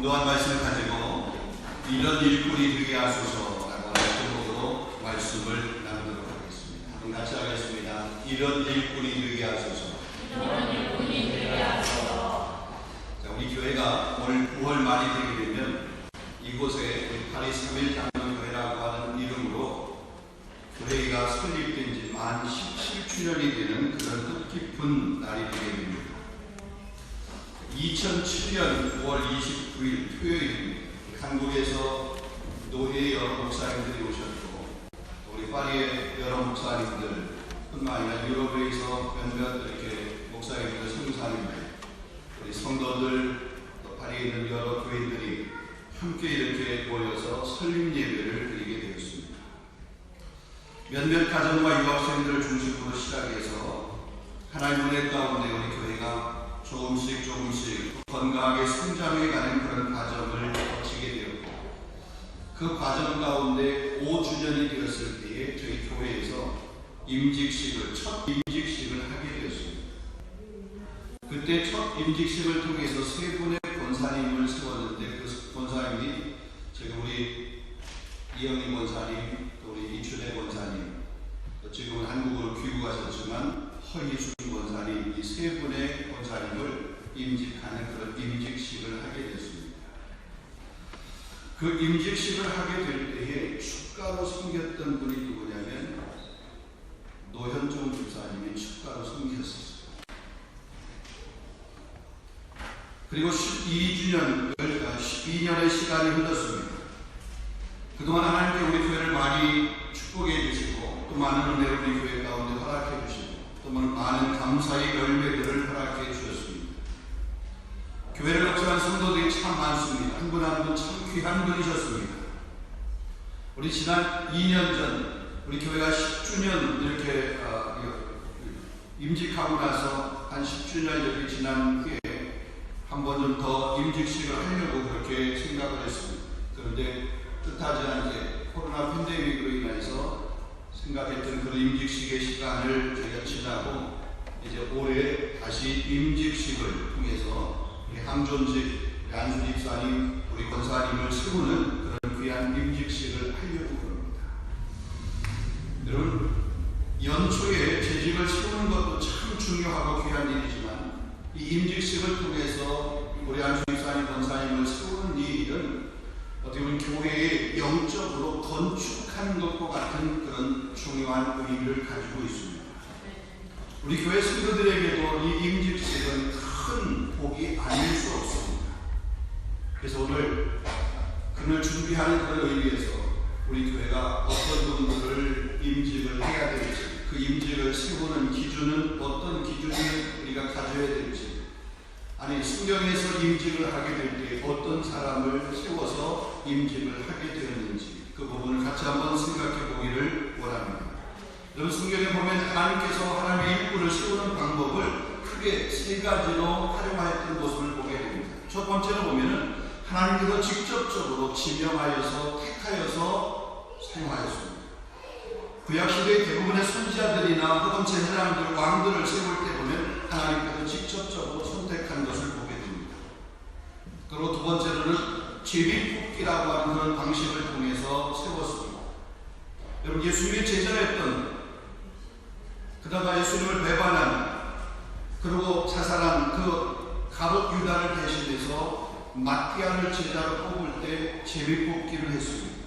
공동한 말씀을 가지고 이런 일꾼이 되게 하소서라고 하는 제목으로 말씀을 나누도록 하겠습니다. 한번 같이 하겠습니다. 이런 일꾼이 되게 하소서. 이런 일꾼이 되게 하소서. 자, 우리 교회가 오늘 9월 말이 되게 되면 이곳에 우리 파리 3일 장로교회라고 하는 이름으로 교회가 설립된 지 만 17주년이 되는 그런 뜻깊은 날이 되게 됩니다. 2007년 9월 29일 토요일입니다. 한국에서 노예 여러 목사님들이 오셨고 우리 파리의 여러 목사님들 뿐만 아니라 유럽에서 몇몇 이렇게 목사님들, 성사님들, 우리 성도들, 또 파리에 있는 여러 교인들이 함께 이렇게 모여서 설립 예배를 드리게 되었습니다. 몇몇 가정과 유학생들을 중심으로 시작해서 하나님의 은혜 가운데 우리 교회가 조금씩 건강하게 성장해가는 그런 과정을 거치게 되었고, 그 과정 가운데 5주년이 되었을 때에 저희 교회에서 첫 임직식을 하게 되었습니다. 그때 첫 임직식을 통해서 세 분의 권사님을 세웠는데, 그 권사님이 지금 우리 이영희 권사님, 또 우리 이춘혜 권사님, 또 지금은 한국으로 귀국하셨지만 허희순 권사님, 이 세 분의 권사님을 임직하는 그런 임직식을 하게 됐습니다. 그 임직식을 하게 될 때에 축가로 섬겼던 분이 누구냐면 노현종 집사님이 축가로 섬겼었어요. 그리고 12년의 시간이 흘렀습니다. 그동안 하나님께 우리 교회를 많이 축복해 주시고 또 많은 은혜를 우리 교회 가운데 허락해 주시고 또 많은 감사의 열매들을 허락해 주셨습니다. 교회를 역사한 성도들이 참 많습니다. 한 분 한 분 참 귀한 분이셨습니다. 우리 지난 2년 전 우리 교회가 10주년 이렇게 임직하고 나서 한 10주년 이렇게 지난 후에 한 번 좀 더 임직식을 하려고 그렇게 생각을 했습니다. 그런데 뜻하지 않게 코로나 팬데믹으로 인해서 생각했던 그 임직식의 시간을 저희가 지나고 이제 올해 다시 임직식을 통해서 우리 항존직 안수 집사님, 우리 권사님을 세우는 그런 귀한 임직식을 하려고 합니다. 여러분, 연초에 재직을 세우는 것도 참 중요하고 귀한 일이지만 이 임직식을 통해서 우리 안수 집사님, 권사님을 세우는 이 일은 어떻게 보면 교회의 영적으로 건축하는 것과 같은 그런 중요한 의미를 가지고 있습니다. 우리 교회 성도들에게도 이 임직식은 큰 복이 아닐 수 없습니다. 그래서 오늘 그날 준비하는 그런 의미에서 우리 교회가 어떤 분들을 임직을 해야 될지, 그 임직을 세우는 기준은 어떤 기준을 우리가 가져야 될지, 아니 성경에서 임직을 하게 될 때 어떤 사람을 세워서 임직을 하게 되었는지 그 부분을 같이 한번 생각해 보기를 원합니다. 여러분, 성경에 보면 하나님께서 하나님의 일꾼을 세우는 방법을 크게 세 가지로 활용하였던 모습을 보게 됩니다. 첫 번째로 보면은 하나님께서 직접적으로 지명하여서 택하여서 사용하였습니다. 구약시대의 대부분의 선지자들이나 혹은 제사장들, 왕들을 세울 때 보면 하나님께서 직접적으로 선택한 것을 보게 됩니다. 그리고 두 번째로는 제비뽑기라고 하는 그런 방식을 통해서 세웠습니다. 여러분, 예수님의 제자였던, 그다가 예수님을 배반한, 그리고 자살한 그 가룟 유다를 대신해서 마띠아를 제자로 뽑을 때 제비뽑기를 했습니다.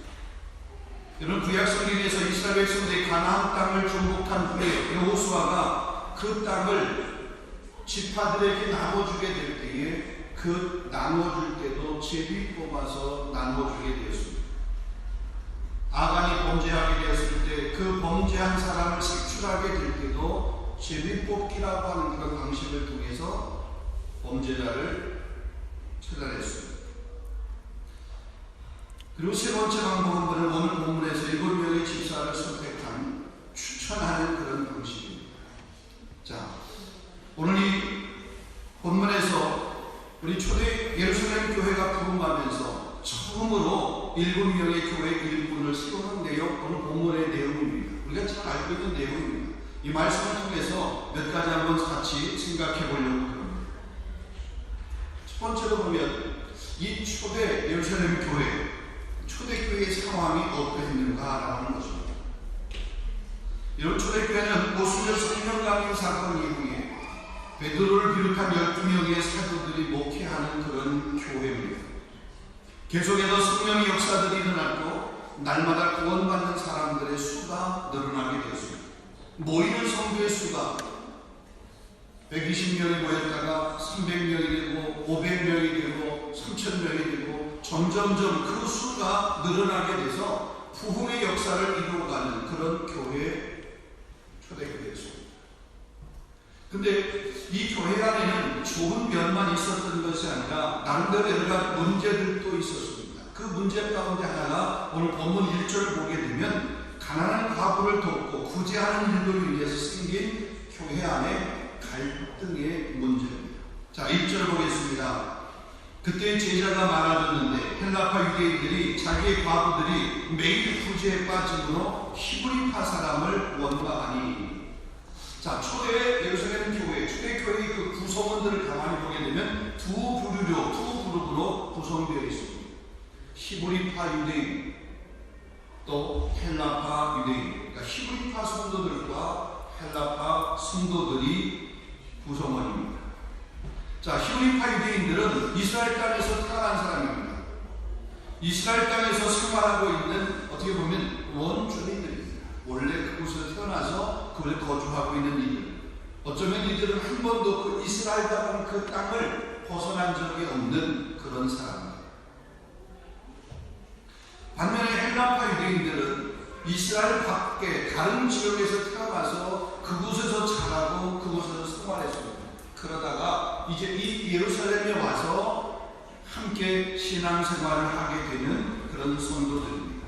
여러분, 구약 성경에서 이스라엘 백성들이 가나안 땅을 정복한 후에 여호수아가 그 땅을 지파들에게 나눠주게 될 때에 그 나눠줄 때도 제비 뽑아서 나눠주게 되었습니다. 아간이 범죄하게 되었을 때 그 범죄한 사람을 색출하게 될 때도 제비 뽑기라고 하는 그런 방식을 통해서 범죄자를 찾아냈습니다. 그리고 세 번째 방법은 오늘 본문에서 7명의 집사를 선택한, 추천하는 그런 방식입니다. 자, 오늘 이 본문에서 우리 초대 예루살렘 교회가 부흥하면서 처음으로 7명의 교회 일꾼을 세우는 내용, 오늘 본문의 내용입니다. 우리가 잘 알고 있는 내용입니다. 이 말씀을 통해서 몇 가지 한번 같이 생각해 보려고 합니다. 첫 번째로 보면 이 초대 예루살렘 교회, 초대교회의 상황이 어떠했는가라고 하는 것입니다. 이런 초대교회는 모순절 성령강림 사건 이후에 베드로를 비롯한 12명의 사도들이 목회하는 그런 교회입니다. 계속해서 성령의 역사들이 일어났고 날마다 구원받는 사람들의 수가 늘어나게 되었습니다. 모이는 성도의 수가 120명이 모였다가 300명이 되고 500명이 되고 3000명이 되고 점점점 그 수가 늘어나게 돼서 부흥의 역사를 이루어가는 그런 교회, 초대교회였습니다. 근데 이 교회 안에는 좋은 면만 있었던 것이 아니라 나름대로 여러 가지 문제들도 있었습니다. 그 문제 가운데 하나가 오늘 본문 1절을 보게 되면 가난한 과부를 돕고 구제하는 일로 인해서 생긴 교회 안에 갈등의 문제입니다. 자, 1절 보겠습니다. 그때 제자가 많아졌는데 헬라파 유대인들이 자기의 과부들이 매일 구제에 빠짐으로 히브리파 사람을 원망하니. 자, 초대 예루살렘 교회, 초대교회의 그 구성원들을 가만히 보게 되면 두 그룹으로 구성되어 있습니다. 히브리파 유대인, 또 헬라파 유대인. 그러니까 히브리파 성도들과 헬라파 성도들이 구성원입니다. 자, 히브리파 유대인들은 이스라엘 땅에서 태어난 사람입니다. 이스라엘 땅에서 생활하고 있는 어떻게 보면 원주민들입니다. 원래 그곳에 태어나서 그곳에 거주하고 있는 이들. 어쩌면 이들은 한 번도 그 이스라엘이라는 그 땅을 벗어난 적이 없는 그런 사람입니다. 반면에 헬라파 유대인들은 이스라엘 밖에 다른 지역에서 태어나서 그곳에서 자라고 그곳에서 생활했습니다. 그러다가 이제 이 예루살렘에 와서 함께 신앙생활을 하게 되는 그런 성도들입니다.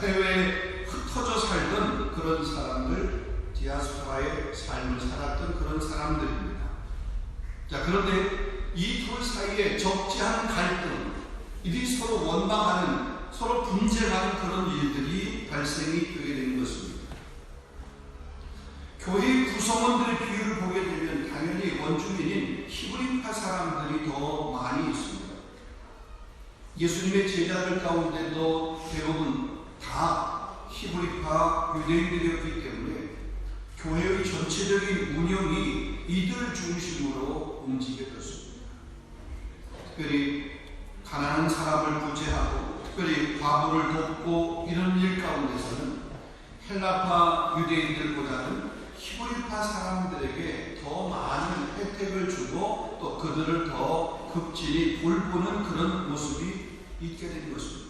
해외에 흩어져 살던 그런 사람들, 디아스포라의 삶을 살았던 그런 사람들입니다. 자, 그런데 이 둘 사이에 적지 않은 갈등, 이들이 서로 원망하는, 서로 분쟁하는 그런 일들이 발생이 되게 된 것입니다. 교회의 구성원들의 비율을 보게 되면 당연히 원주민인 히브리파 사람들이 더 많이 있습니다. 예수님의 제자들 가운데도 대부분 다 히브리파 유대인들이었기 때문에 교회의 전체적인 운영이 이들 중심으로 움직여졌습니다. 특별히 가난한 사람을 구제하고 특별히 과부를 돕고 이런 일 가운데서는 헬라파 유대인들보다는 히브리파 사람들에게 더 많은 혜택을 주고 또 그들을 더 급진히 돌보는 그런 모습이 있게 된 것입니다.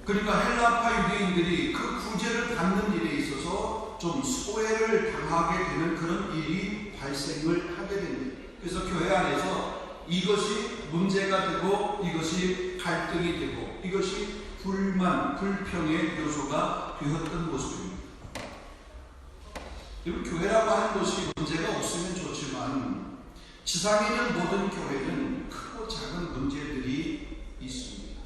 그러니까 헬라파 유대인들이 그 구제를 받는 일에 있어서 좀 소외를 당하게 되는 그런 일이 발생을 하게 됩니다. 그래서 교회 안에서 이것이 문제가 되고 이것이 갈등이 되고 이것이 불만, 불평의 요소가 되었던 모습입니다. 여러분, 교회라고 하는 것이 문제가 없으면 좋지만 지상에 있는 모든 교회는 크고 작은 문제들이 있습니다.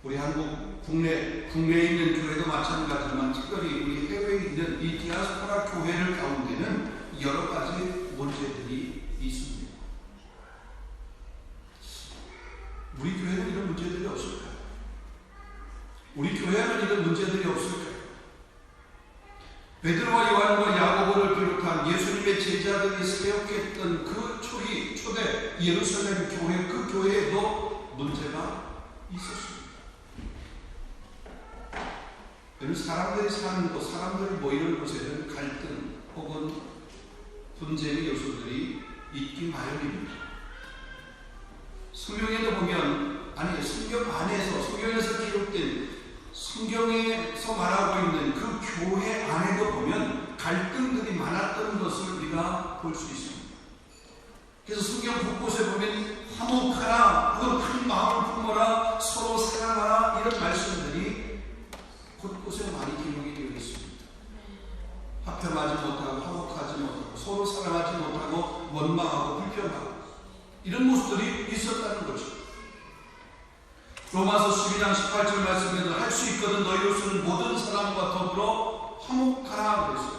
우리 한국 국내에 있는 교회도 마찬가지지만 특별히 우리 해외에 있는 이 디아스포라 교회를 가운데는 여러 가지 문제들이 있습니다. 우리 교회는 이런 문제들이 없을까요? 우리 교회는 이런 문제들이 없을까요? 베드로와 요한과 야고보를 비롯한 예수님의 제자들이 세웠던 그 초대 예루살렘 교회, 그 교회에도 문제가 있었습니다. 사람들이 사는 곳, 사람들이 모이는 곳에는 갈등 혹은 분쟁의 요소들이 있기 마련입니다. 성경에도 보면, 아니 성경 안에서, 성경에서 기록된 성경에서 말하고 있는 그 교회 안에도 보면 갈등들이 많았던 것을 우리가 볼 수 있습니다. 그래서 성경 곳곳에 보면 화목하라, 혹은 큰 마음을 품어라, 서로 사랑하라, 이런 말씀들이 곳곳에 많이 기록이 되어 있습니다. 화평하지 못하고 화목하지 못하고 서로 사랑하지 못하고 원망하고 불평하고 이런 모습들이 있었다는 거죠. 로마서 12장 18절 말씀에도 할 수 있거든 너희로서는 모든 사람과 더불어 화목하라 그랬어요.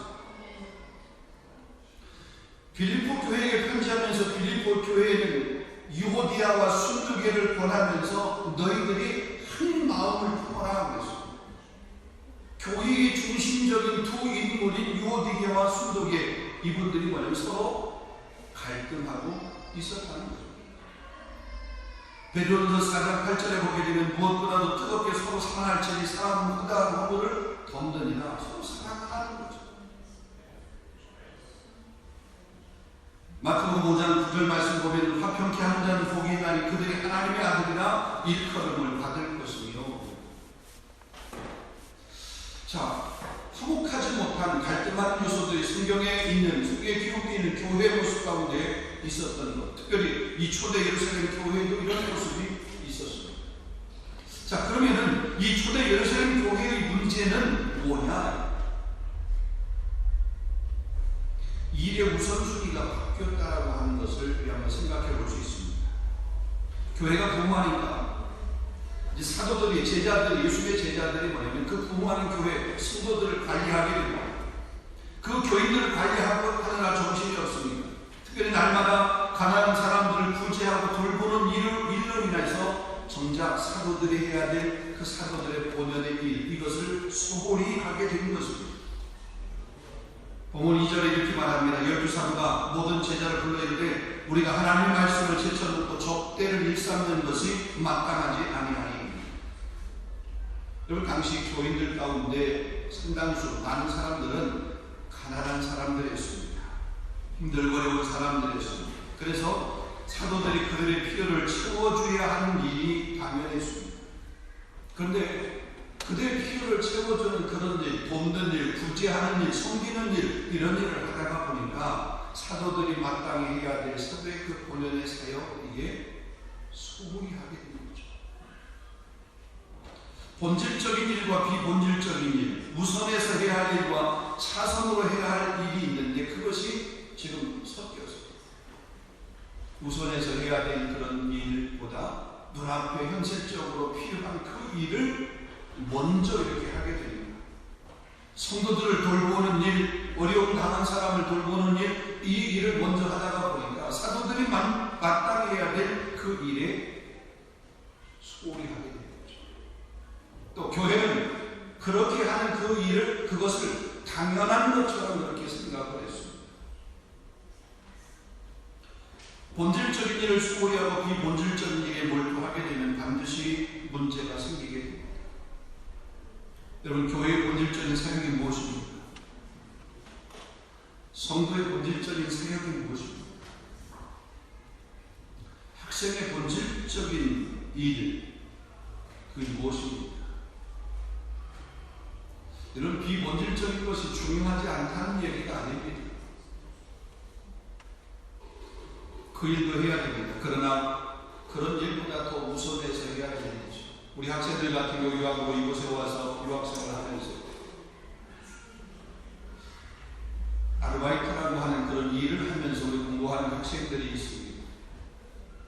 빌립보 교회에 편지하면서 빌립보 교회는 유오디아와 순두계를 권하면서 너희들이 한 마음을 품어라 그랬습니다. 교회의 중심적인 두 인물인 유오디게와 순두계, 이분들이 뭐냐면 서로 갈등하고 있었다는 거죠. 베드로전서 4장 8절에 보게 되면 무엇보다도 뜨겁게 서로 사랑할지니 사랑은 크다는 허물을 덮느니라. 서로 사랑하는 거죠. 마태복음 5장 9절 말씀 보면 화평케 하는 자는 복이 있나니 그들이 하나님의 아들이라 일컬음을 받을 것이며. 자, 화목하지 못한 갈등하는 요소들이 성경에 있는, 성경에 기록되어 있는 교회 모습 가운데 있었던 것, 특별히 이 초대 예루살렘 교회에도 이런 모습이 있었습니다. 자, 그러면은 이 초대 예루살렘 교회의 문제는 뭐냐? 일의 우선순위가 바뀌었다라고 하는 것을 우리 한번 생각해 볼 수 있습니다. 교회가 부흥하니까 이제 사도들이, 제자들이, 예수의 제자들이 뭐냐면 그 부흥하는 교회 성도들을 관리하게 됩니다. 그 교인들을 관리하고 하느라 정신이 없습니다. 특별히 날마다 가난한 사람들을 구제하고 돌보는 일로 인해서 정작 사도들이 해야 될 그 사도들의 본연의 일, 이것을 소홀히 하게 된 것입니다. 본문 2절에 이렇게 말합니다. 열두 사도가 모든 제자를 불러 이르되 우리가 하나님의 말씀을 제쳐놓고 적대를 일삼는 것이 마땅하지 아니하니. 여러분, 당시 교인들 가운데 상당수 많은 사람들은 가난한 사람들이었습니다. 힘들고 어려운 사람들이었습니다. 그래서 사도들이 그들의 필요를 채워줘야 하는 일이 당연했습니다. 그런데 그들의 필요를 채워주는 그런 일, 돕는 일, 구제하는 일, 섬기는 일, 이런 일을 하다가 보니까 사도들이 마땅히 해야 될 사도의 그 본연의 사역, 이게 소홀히 하게 되는 거죠. 본질적인 일과 비본질적인 일, 우선해서 해야 할 일과 차선으로 해야 할 일이 있는데 그것이 지금 섞여서 우선해서 해야 될 그런 일보다 눈앞에 현실적으로 필요한 그 일을 먼저 이렇게 하게 됩니다. 성도들을 돌보는 일, 어려움 당한 사람을 돌보는 일, 이 일을 먼저 하다가 보니까 사도들이 마땅히 해야 될 그 일에 소홀히 하게 되는 거죠. 또 교회는 그렇게 하는 그 일을, 그것을 당연한 것처럼 그렇게 생각을 했습니다. 본질적인 일을 소홀히 하고 비본질적인 일에 몰두하게 되면 반드시 문제가 생기게 됩니다. 여러분, 교회의 본질적인 사역이 무엇입니까? 성도의 본질적인 사역이 무엇입니까? 학생의 본질적인 일, 그게 무엇입니까? 여러분, 비본질적인 것이 중요하지 않다는 얘기가 아닙니다. 그 일도 해야 됩니다. 그러나 그런 일보다 더 우선해서 해야 되는 거죠. 우리 학생들 같은 경우 유학으로 이곳에 와서 유학생을 하면서 아르바이트라고 하는 그런 일을 하면서 우리 공부하는 학생들이 있습니다.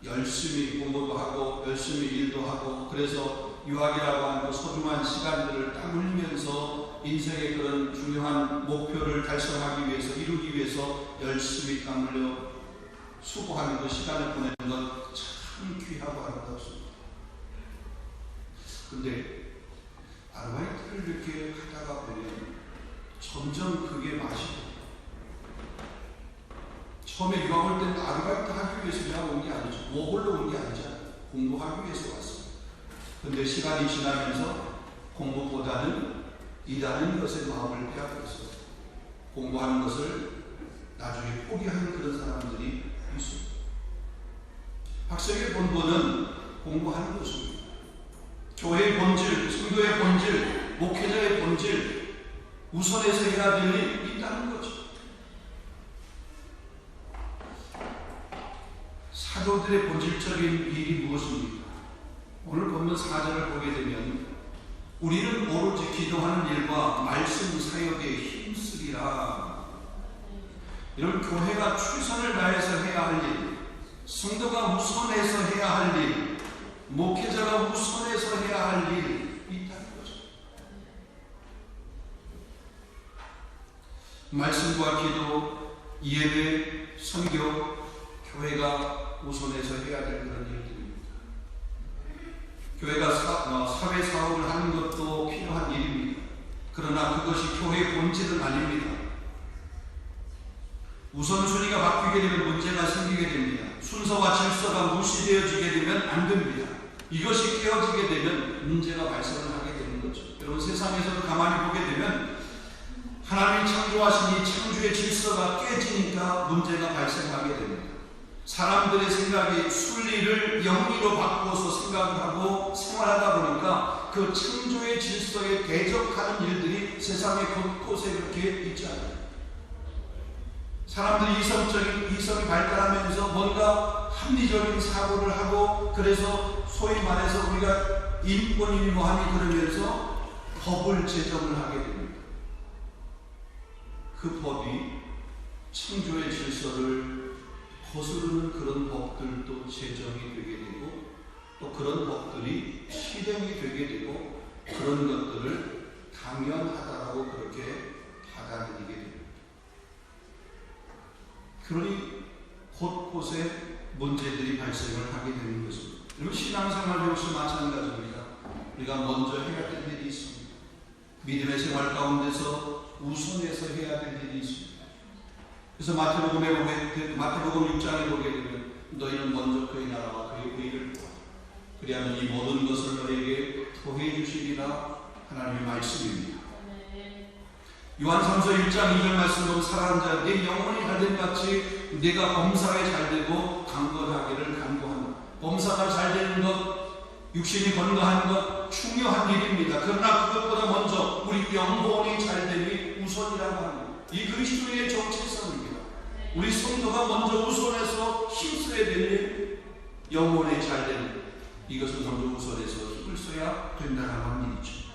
열심히 공부도 하고 열심히 일도 하고, 그래서 유학이라고 하는 그 소중한 시간들을 딱 흘리면서 인생의 그런 중요한 목표를 달성하기 위해서, 이루기 위해서 열심히 땀 흘려 수고하는 그 시간을 보내는 건 참 귀하고 아름답습니다. 근데 아르바이트를 이렇게 하다가 보면 점점 그게 맛이 돼요. 처음에 유학 올 때는 아르바이트 하기 위해서 그냥 온 게 아니죠. 워홀로 온 게 아니잖아요. 공부하기 위해서 왔습니다. 근데 시간이 지나면서 공부보다는 일하는 것에 마음을 빼앗고 있어요. 공부하는 것을 나중에 포기하는 그런 사람들이 있습니다. 학생의 본분은 공부하는 것입니다. 교회의 본질, 성도의 본질, 목회자의 본질, 우선해서 해야 될 일이 있다는 거죠. 사도들의 본질적인 일이 무엇입니까? 오늘 본문 4절을 보게 되면 우리는 오로지 기도하는 일과 말씀 사역에 힘쓰리라. 이런 교회가 최선을 다해서 해야 할 일, 성도가 우선해서 해야 할 일, 목회자가 우선해서 해야 할 일이 있다는 거죠. 말씀과 기도, 예배, 선교, 교회가 우선해서 해야 될 그런 일들입니다. 교회가 사회 사업을 하는 것도 필요한 일입니다. 그러나 그것이 교회의 본질은 아닙니다. 우선순위가 바뀌게 되면 문제가 생기게 됩니다. 순서와 질서가 무시되어지게 되면 안 됩니다. 이것이 깨어지게 되면 문제가 발생을 하게 되는 거죠. 여러분, 세상에서 가만히 보게 되면 하나님이 창조하신 이 창조의 질서가 깨지니까 문제가 발생하게 됩니다. 사람들의 생각이 순리를 영리로 바꾸어서 생각을 하고 생활하다 보니까 그 창조의 질서에 대적하는 일들이 세상의 곳곳에 그렇게 있지 않아요. 사람들이 이성이 발달하면서 뭔가 합리적인 사고를 하고, 그래서 소위 말해서 우리가 인권이니 뭐하니 그러면서 법을 제정을 하게 됩니다. 그 법이 창조의 질서를 거스르는 그런 법들도 제정이 되게 되고, 또 그런 법들이 실행이 되게 되고, 그런 것들을 당연하다라고 그렇게 받아들이게 됩니다. 그러니 곳곳에 문제들이 발생을 하게 되는 것입니다. 그리고 신앙생활 역시 마찬가지입니다. 우리가 먼저 해야 될 일이 있습니다. 믿음의 생활 가운데서 우선해서 해야 될 일이 있습니다. 그래서 마태복음 6장에 보게 되면 너희는 먼저 그의 나라와 그의 의를 구하라. 그리하면 이 모든 것을 너희에게 더해 주시리라 하나님의 말씀입니다. 요한 3서 1장 2절 말씀 보면 사랑하는 자 내 영혼이 잘된 같이 내가 범사에 잘되고 강건하기를 간구한다. 범사가 잘되는 것, 육신이 건강한 것 중요한 일입니다. 그러나 그것보다 먼저 우리 영혼이 잘됨이 우선이라고 합니다. 이 그리스도의 정체성입니다. 우리 성도가 먼저 우선해서 힘써야 될 일, 영혼이 잘되는 이것을 먼저 우선해서 힘을 써야 된다는 일이죠.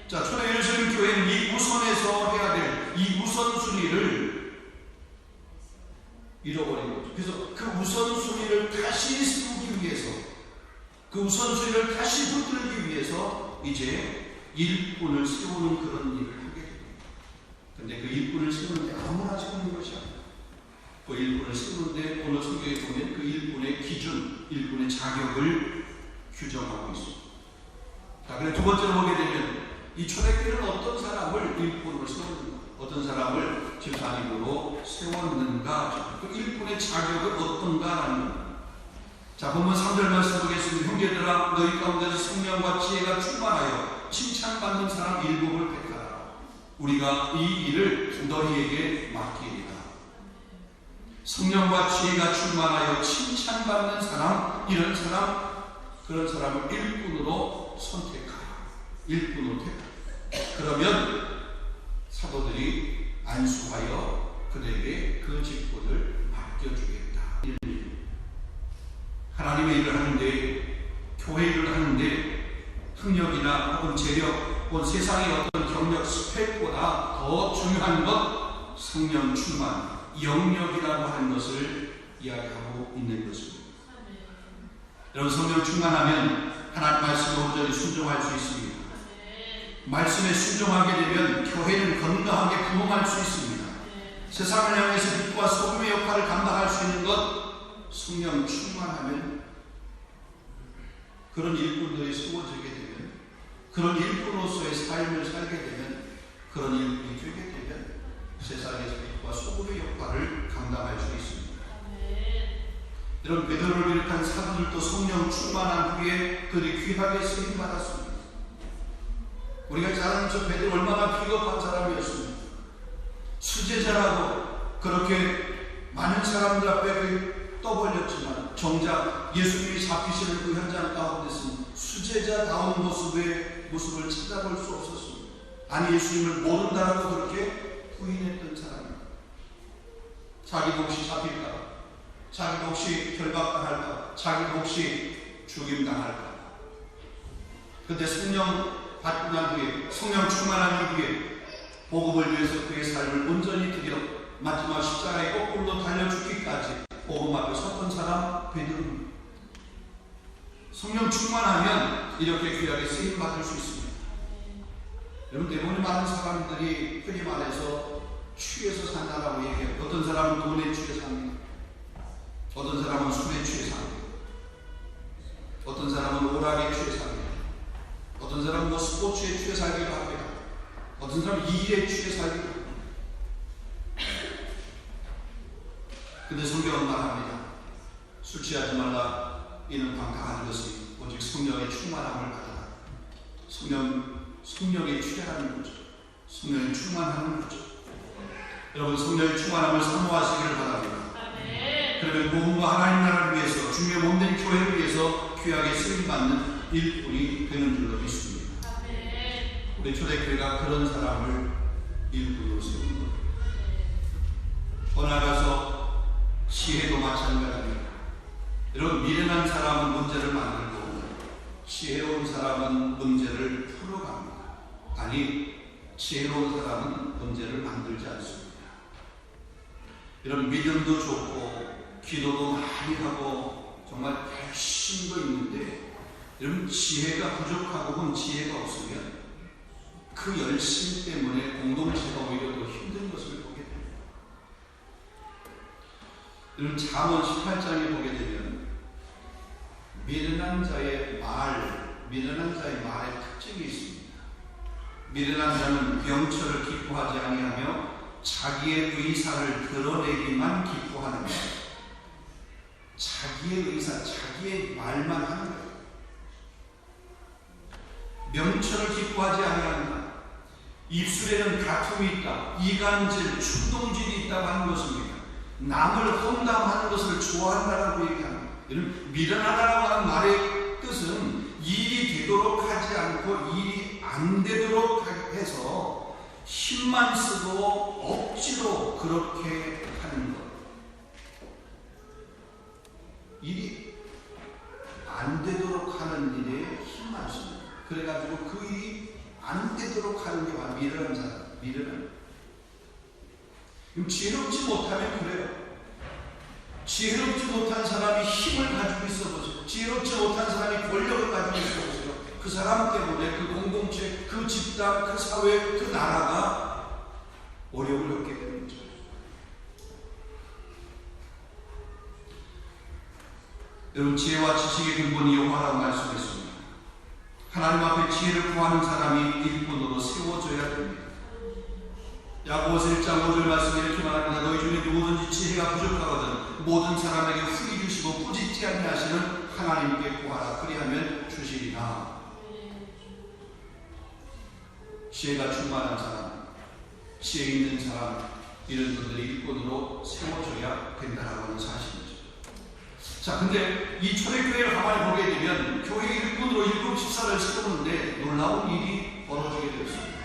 자, 초대 예루살렘 교회는 이 우선에서 해야 될 이 우선순위를 잃어버린 거죠. 그래서 그 우선순위를 다시 세우기 위해서, 그 우선순위를 다시 붙들기 위해서 이제 일꾼을 세우는 그런 일을 하게 됩니다. 그런데 그 일꾼을 세우는데 아무나 세우는 것이 아니라, 그 일꾼을 세우는데 오늘 성경에 보면 그 일꾼의 기준, 일꾼의 자격을 규정하고 있습니다. 자, 그래 두 번째로 보게 되면 이 초대교회는 어떤 사람을 일꾼으로 세웠는가, 어떤 사람을 집사님으로 세웠는가, 그 일꾼의 자격은 어떤가라는 겁니다. 자, 본문 3절 말씀 보겠습니다. 형제들아 너희 가운데서 성령과 지혜가 충만하여 칭찬받는 사람 7을 택하라. 우리가 이 일을 너희에게 맡기리라. 성령과 지혜가 충만하여 칭찬받는 사람, 이런 사람, 그런 사람을 일꾼으로 선택하라. 일꾼으로 택하라. 그러면 사도들이 안수하여 그들에게 그 직분을 맡겨주겠다. 하나님의 일을 하는데, 교회 일을 하는데 학력이나 혹은 재력 혹은 세상의 어떤 경력 스펙보다 더 중요한 것, 성령 충만, 영역이라고 하는 것을 이야기하고 있는 것입니다. 여러분, 성령 충만하면 하나님 말씀에 온전히 순종할 수 있습니다. 말씀에 순종하게 되면 교회는 건강하게 부흥할 수 있습니다. 세상을 향해서 빛과 소금의 역할을 감당할 수 있는 것, 성령 충만하면 그런 일꾼들이 세워지게 되면, 그런 일꾼으로서의 삶을 살게 되면, 그런 일꾼이 되게 되면 세상에서 빛과 소금의 역할을 감당할 수 있습니다. 여러분, 베드로를 비롯한 사도들도 성령 충만한 후에 그들이 귀하게 쓰임 받았습니다. 우리가 잘 아는 저 베드로 얼마나 비겁한 사람이었습니까? 수제자라고 그렇게 많은 사람들 앞에 떠벌렸지만 정작 예수님이 잡히시는 그 현장 가운데서는 수제자다운 모습을 찾아볼 수 없었습니다. 아니, 예수님을 모른다라고 그렇게 부인했던 사람입니다. 자기도 혹시 잡힐까, 자기도 혹시 결박당할까, 자기도 혹시 죽임당할까. 그런데 성령 받고 난 후에, 성령 충만한 후에 복음을 위해서 그의 삶을 온전히 드려 마지막 십자가에 거꾸로 달려 죽기까지 복음 앞에 섰던 사람 베드로입니다. 성령 충만하면 이렇게 귀하게 쓰임 받을 수 있습니다. 여러분, 대부분 많은 사람들이 흔히 말해서 취해서 산다라고 얘기해요. 어떤 사람은 돈에 취해 삽니다. 어떤 사람은 술에 취해 삽니다. 어떤 사람은 오락에 취해 삽니다. 어떤 사람은 뭐 스포츠에 취해 살기도 합니다. 어떤 사람은 일에 취해 살기도 합니다. 근데 성경은 말합니다. 술 취하지 말라. 이는 방탕하는 것이 오직 성령의 충만함을 받아라. 성령의 취하라는 거죠. 성령의 충만함을 거죠. 여러분, 성령의 충만함을 사모하시기를 바랍니다. 그러면 복음과 하나님 나라를 위해서, 주님의 몸된 교회를 위해서 귀하게 쓰임받는 일꾼이 되는 줄로 믿습니다. 우리 초대교회가 그런 사람을 일꾼으로 세운 겁니다. 더 나아가서 지혜도 마찬가지입니다. 여러분, 미련한 사람은 문제를 만들고 지혜로운 사람은 문제를 풀어갑니다. 아니, 지혜로운 사람은 문제를 만들지 않습니다. 여러분, 믿음도 좋고 기도도 많이 하고 정말 열심도 있는데, 여러분, 지혜가 부족하고 혹은 지혜가 없으면 그 열심 때문에 공동체가 오히려 더 힘든 것을 보게 됩니다. 여러분, 잠언 18장에 보게 되면 미련한 자의 말의 특징이 있습니다. 미련한 자는 병철을 기뻐하지 아니하며 자기의 의사를 드러내기만 기뻐하는 것. 자기의 의사, 자기의 말만 하는 거예요. 명철을 기뻐하지 아니한다. 입술에는 다툼이 있다. 이간질, 충동질이 있다고 하는 것입니다. 남을 험담하는 것을 좋아한다라고 얘기합니다. 미련하다라고 하는 말의 뜻은 일이 되도록 하지 않고 일이 안 되도록 해서 힘만 쓰고 억지로 그렇게 하는 것. 일이 안 되도록 하는 일에 힘만 씁니다. 그래가지고 그 일이 안 되도록 하는 게 바로 미련한 사람. 미련한. 지혜롭지 못하면 그래요. 지혜롭지 못한 사람이 힘을 가지고 있어 보세요. 지혜롭지 못한 사람이 권력을 가지고 있어 보세요. 그 사람 때문에 그 공동체, 그 집단, 그 사회, 그 나라가 어려움을 겪게 되는 거죠. 여러분, 지혜와 지식의 근본이 여호와라고 말씀했습니다. 하나님 앞에 지혜를 구하는 사람이 일꾼으로 세워져야 됩니다. 야고보서 1장 5절 말씀에 이렇게 말합니다. 너희 중에 누구든지 지혜가 부족하거든 모든 사람에게 후히 주시고 꾸짖지 아니하시는 하나님께 구하라. 그리하면 주시리라. 지혜가 충만한 사람, 지혜 있는 사람, 이런 분들이 일꾼으로 세워져야 된다라고 하는 사실이죠. 자, 근데 이 초대교회를 가만히 보게 되면 교회 일꾼으로 일곱 집사를 세우는데 놀라운 일이 벌어지게 되었습니다.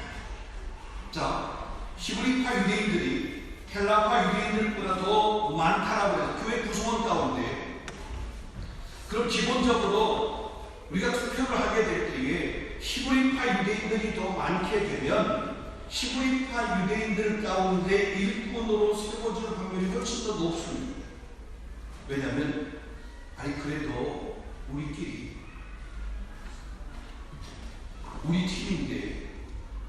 자, 히브리파 유대인들이 헬라파 유대인들보다 더 많다라고 해서 교회 구성원 가운데, 그럼 기본적으로 우리가 투표를 하게 될 때에 히브리파 유대인들이 더 많게 되면 히브리파 유대인들 가운데 일꾼으로 세워질 확률이 훨씬 더 높습니다. 왜냐하면 그래도 우리끼리 우리 팀인데,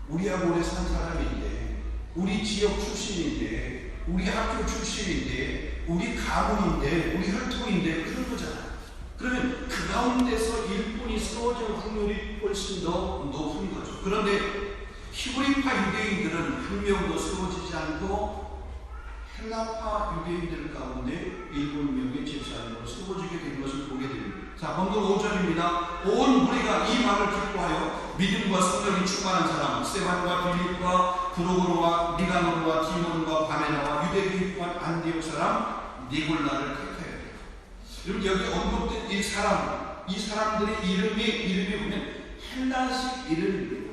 우리하고 오래 산 사람인데, 우리 지역 출신인데, 우리 학교 출신인데, 우리 가문인데, 우리 혈통인데, 그런 거잖아요. 그러면 그 가운데서 일꾼이 세워질 확률이 훨씬 더 높은 거죠. 그런데 히브리파 유대인들은 한 명도 세워지지 않고 헬라파 유대인들 가운데 7명의 집사님으로 세워지게 된 것을 보게 됩니다. 자, 본문 5절입니다. 온 무리가 이 말을 기뻐하여 믿음과 성령이 충만한 사람 스데반과 빌립과 프로고로와 니가노르와 디몬과 바메나와 유대교에 포함한 안디옥 사람 니골라를 택하여. 여러분, 여기 언급된 이 사람들의 이름이 보면 헬라식 이름입니다.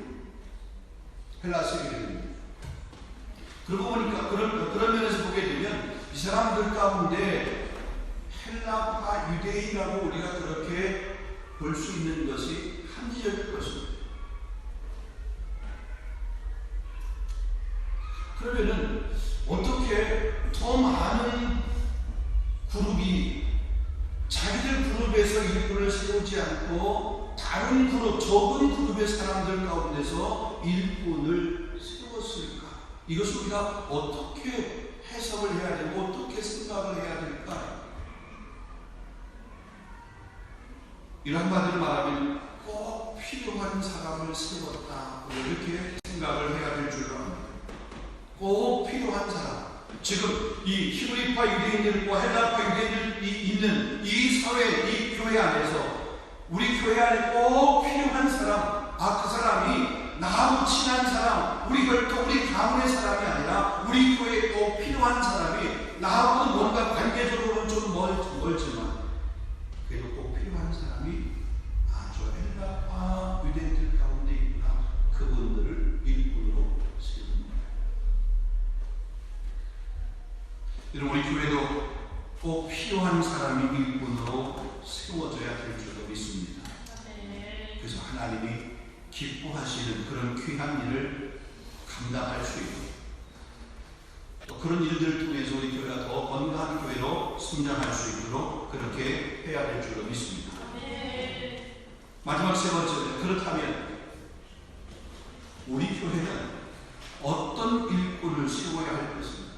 헬라식 이름입니다. 그러고 보니까 그런 면에서 보게 되면 이 사람들 가운데 헬라파 유대인이라고 우리가 그렇게 볼 수 있는 것이 한지적일 것입니다. 그러면은 어떻게 더 많은 그룹이 자기들 그룹에서 일꾼을 세우지 않고 다른 그룹, 적은 그룹의 사람들 가운데서 일꾼을 세웠을까? 이것을 우리가 어떻게 해석을 해야 되고 어떻게 생각을 해야 될까? 이런 말들을 말하면 꼭 필요한 사람을 세웠다, 이렇게 생각을 해야 될 줄 압니다. 꼭 필요한 사람. 지금 이 히브리파 유대인들과 헬라파 유대인들이 있는 이 사회, 이 교회 안에서 우리 교회 안에 꼭 필요한 사람, 그 사람이 나하고 친한 사람, 우리 혈통, 우리 가문의 사람이 아니라 우리 교회에 꼭 필요한 사람이 나하고는 뭔가 관계적으로는 좀 멀지만 그래도 꼭 필요한 사람이 저 헬라파 유대인들 가운데 있구나. 그분들을 일꾼으로 세웁니다. 여러분, 우리 교회도 꼭 필요한 사람이 일꾼으로 세워져야 될 줄로 믿습니다. 그래서 하나님이 기뻐하시는 그런 귀한 일을 감당할 수 있고 또 그런 일들을 통해서 우리 교회가 더 건강한 교회로 성장할 수 있도록 그렇게 해야 될 줄로 믿습니다. 마지막 세 번째는, 그렇다면 우리 교회는 어떤 일꾼을 세워야 할 것입니까?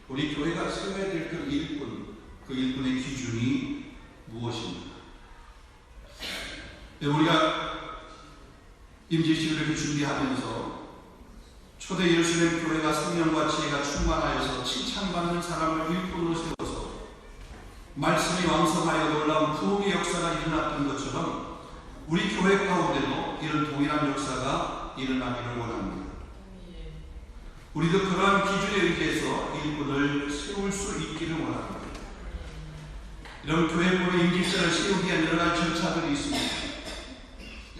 우리 교회가 세워야 될 그 일꾼, 그 일꾼의 기준이 무엇입니까? 우리가 임직식을 이렇게 준비하면서 초대 예루살렘 교회가 성령과 지혜가 충만하여서 칭찬받는 사람을 일꾼으로 세워서 말씀이 왕성하여 놀라운 부흥의 역사가 일어났던 것처럼 우리 교회 가운데도 이런 동일한 역사가 일어나기를 원합니다. 우리도 그러한 기준에 의해서 일꾼을 세울 수 있기를 원합니다. 이런 교회법의 임직사를 세우기 위한 여러 가지 절차들이 있습니다.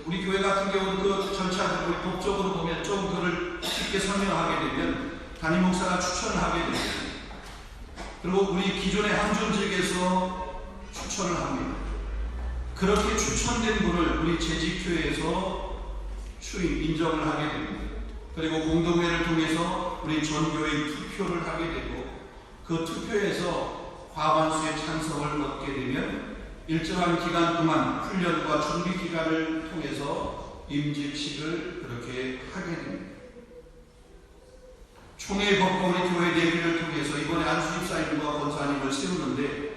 우리 교회 같은 경우는 그 절차를 우리 법적으로 보면 좀 그걸 쉽게 설명하게 되면 담임 목사가 추천을 하게 됩니다. 그리고 우리 기존의 항존직에서 추천을 합니다. 그렇게 추천된 분을 우리 재직교회에서 추임, 인정을 하게 됩니다. 그리고 공동회를 통해서 우리 전교회 투표를 하게 되고 그 투표에서 과반수의 찬성을 얻게 되면 일정한 기간 동안 훈련과 준비 기간을 통해서 임직식을 그렇게 하게 됩니다. 총회 법과 우리 교회 대비를 통해서 이번에 안수집사님과 권사님을 세우는데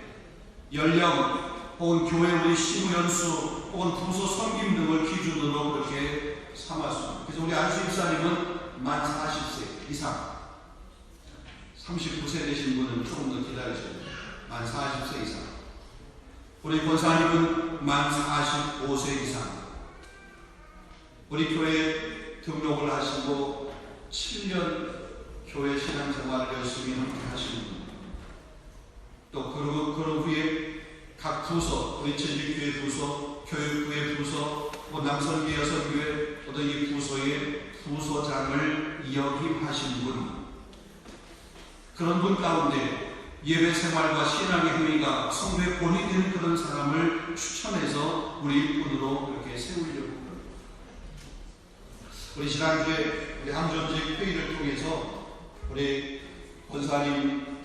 연령 혹은 교회 우리 시무연수 혹은 부서 섬김 등을 기준으로 그렇게 삼았습니다. 그래서 우리 안수집사님은 만 40세 이상, 39세 되신 분은 조금 더 기다리셔야 됩니다. 만 40세 이상. 우리 권사님은 만 45세 이상. 우리 교회에 등록을 하시고 7년 교회 신앙생활을 열심히 함께 하시는 분. 또 그런 후에 각 부서, 우리 재직교회 부서, 교육부의 부서, 남선교회, 여선교회, 어떤 이 부서의 부서장을 역임하신 분. 그런 분 가운데 예배 생활과 신앙의 행위가 성도의 본이 되는 그런 사람을 추천해서 우리 일꾼으로 그렇게 세우려고 합니다. 우리 지난주에 우리 항전직 회의를 통해서 우리 권사님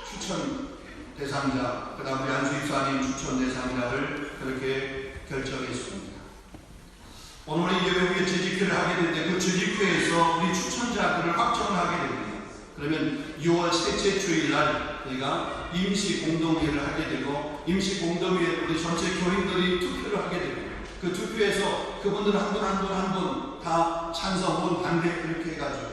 추천 대상자, 그 다음 우리 안수입사님 추천 대상자를 그렇게 결정했습니다. 오늘 우리 예배 후에 재직회를 하게 되는데 그 재직회에서 우리 추천자들을 확정을 하게 됩니다. 그러면 6월 셋째 주일날 우리가 임시 공동회를 하게 되고 임시 공동회에 우리 전체 교인들이 투표를 하게 됩니다. 그 투표에서 그분들 한 분 한 분 한 분 다 찬성 혹은 반대 이렇게 해가지고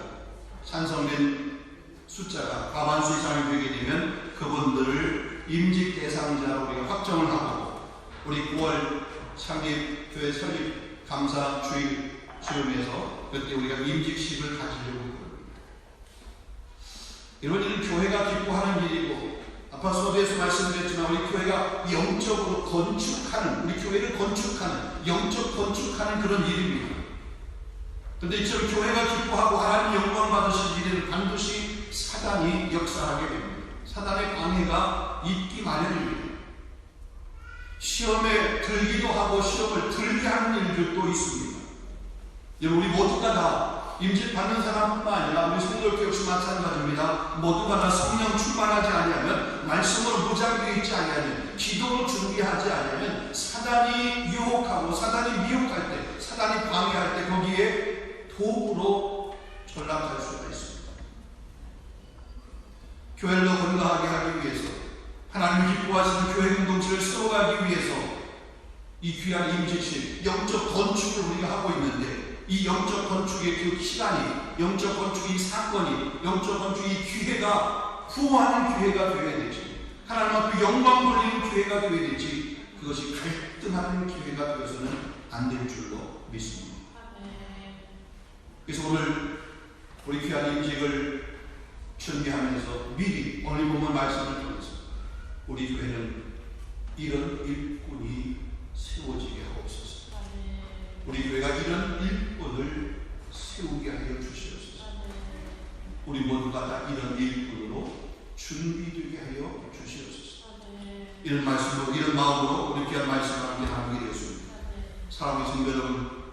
찬성된 숫자가 과반수 이상이 되게 되면 그분들을 임직 대상자로 우리가 확정을 하고 우리 9월 창립 교회 설립 감사 주일 즈음에서 그때 우리가 임직식을 가지려고 합니다. 이런 일은 교회가 기뻐하는 일이고 아까 서두에서 말씀드렸지만 우리 교회가 영적으로 건축하는, 우리 교회를 건축하는, 영적 건축하는 그런 일입니다. 그런데 이처럼 교회가 기뻐하고 하나님 영광 받으실 일에는 반드시 사단이 역사하게 됩니다. 사단의 방해가 있기 마련입니다. 시험에 들기도 하고 시험을 들게 하는 일들도 있습니다. 여러분, 우리 모두가 다 임직 받는 사람뿐만 아니라 우리 성도교 역시 마찬가지입니다. 모두가 다 성령 충만하지 아니하면, 말씀으로 무장되어 있지 아니하면, 기도로 준비하지 아니하면 사단이 유혹하고 사단이 미혹할 때, 사단이 방해할 때 거기에 도구로 전락할 수가 있습니다. 교회를 더 건강하게 하기 위해서, 하나님이 기뻐하시는 교회 공동체를 세워가기 위해서 이 귀한 임직식, 영적 건축을 우리가 하고 있는데, 이 영적 건축의 그 시간이, 영적 건축의 사건이, 영적 건축의 기회가 부흥하는 기회가 되어야 되지, 하나님 앞에 영광 돌리는 기회가 되어야 되지, 그것이 갈등하는 기회가 되어서는 안 될 줄로 믿습니다. 그래서 오늘 우리 귀한 임직을 준비하면서 미리 오늘 본문 말씀을 통해서 우리 교회는 이런 일꾼이 세워지게 하옵소서. 우리 교회가 이런 일꾼을 세우게 하여 주시옵소서. 우리 모두가 다 이런 일꾼으로 준비되게 하여 주시옵소서. 이런 말씀으로, 이런 마음으로 우리 귀한 말씀을 함께 나누게 되었습니다. 사랑하는 성도 여러분,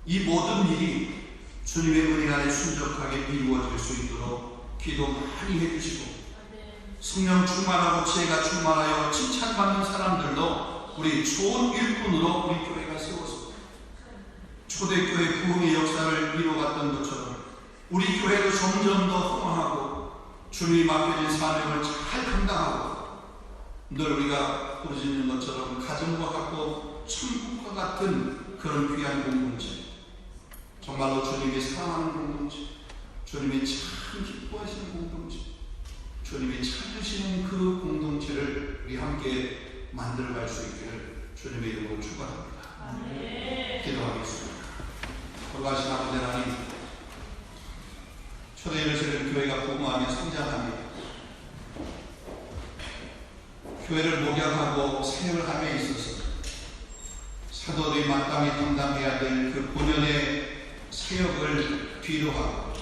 이 모든 일이 주님의 은혜 안에 순적하게 이루어질 수 있도록 기도 많이 해주시고, 성령 충만하고 지혜가 충만하여 칭찬받는 사람들로 우리 좋은 일꾼으로 우리 교회가 세워서 초대교회 부흥의 역사를 이루어갔던 것처럼 우리 교회도 점점 더 흥황하고 주님이 맡겨진 사명을 잘 감당하고, 늘 우리가 부르짖는 것처럼 가정과 같고 천국과 같은 그런 귀한 공동체, 정말로 주님이 사랑하는 공동체, 주님이 참 기뻐하시는 공동체, 주님이 찾으시는 그 공동체를 우리 함께 만들어갈 수 있기를 주님의 이름으로 축원합니다. 기도하겠습니다. 돌아가신 아버지 하나님, 초대교회 저는 교회가 부흥하며 성장하며 교회를 목양하고 사역을 함에 있어서 사도들이 마땅히 감당해야 될 그 본연의 사역을 뒤로하고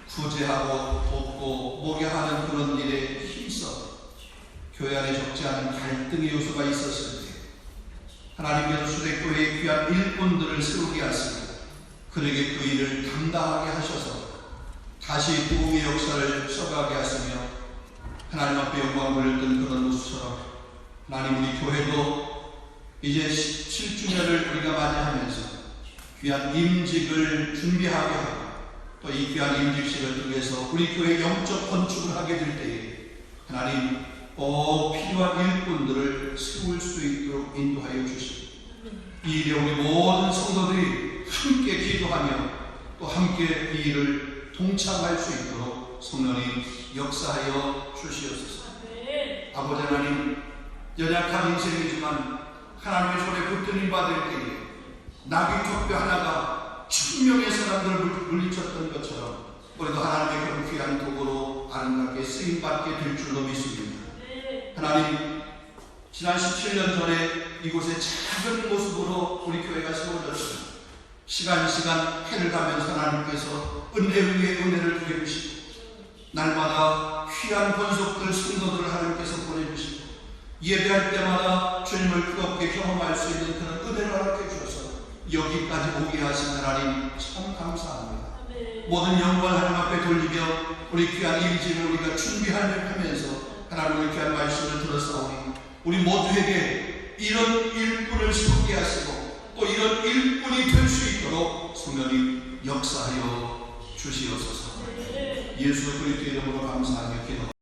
구제하고 돕고 목양하는 그런 일에 힘써 교회 안에 적지 않은 갈등의 요소가 있었을 때 하나님께서 초대교회의 귀한 일꾼들을 세우게 하시고 그에게 그 일을 감당하게 하셔서 다시 부흥의 역사를 써가게 하시며 하나님 앞에 영광을 돌렸던 그런 모습처럼 하나님 우리 교회도 이제 17주년을 우리가 맞이하면서 귀한 임직을 준비하게 하고 또 이 귀한 임직식을 통해서 우리 교회 영적 건축을 하게 될 때에 하나님 꼭 필요한 일꾼들을 세울 수 있도록 인도하여 주시고 이 일에 우리 모든 성도들이 함께 기도하며 또 함께 이 일을 동참할 수 있도록 성령님 역사하여 주시옵소서. 아버지 하나님, 연약한 인생이지만 하나님의 손에 붙들림 받을 때에 나귀 족배 하나가 1000명의 사람들을 물리쳤던 것처럼 우리도 하나님의 그런 귀한 도구로 아름답게 쓰임받게 될 줄로 믿습니다. 하나님, 지난 17년 전에 이곳에 작은 모습으로 우리 교회가 세워졌습니다. 시간 해를 가면서 하나님께서 은혜 위에 은혜를 부여주시고 날마다 귀한 권속들 성도들을 하나님께서 보내주시고 예배할 때마다 주님을 뜨겁게 경험할 수 있는 그런 은혜를 허락해 주셔서 여기까지 오게 하신 하나님 참 감사합니다. 모든 영광을 하나님 앞에 돌리며 우리 귀한 임직을 우리가 준비하면서 하나님 우리 귀한 말씀을 들었사오니 우리 모두에게 이런 일꾼을 세우게 하시고 또 이런 일꾼이 될 수 있도록 성령님 역사하여 주시옵소서. 예수 그리스도의 이름으로 감사하며 기도합니다.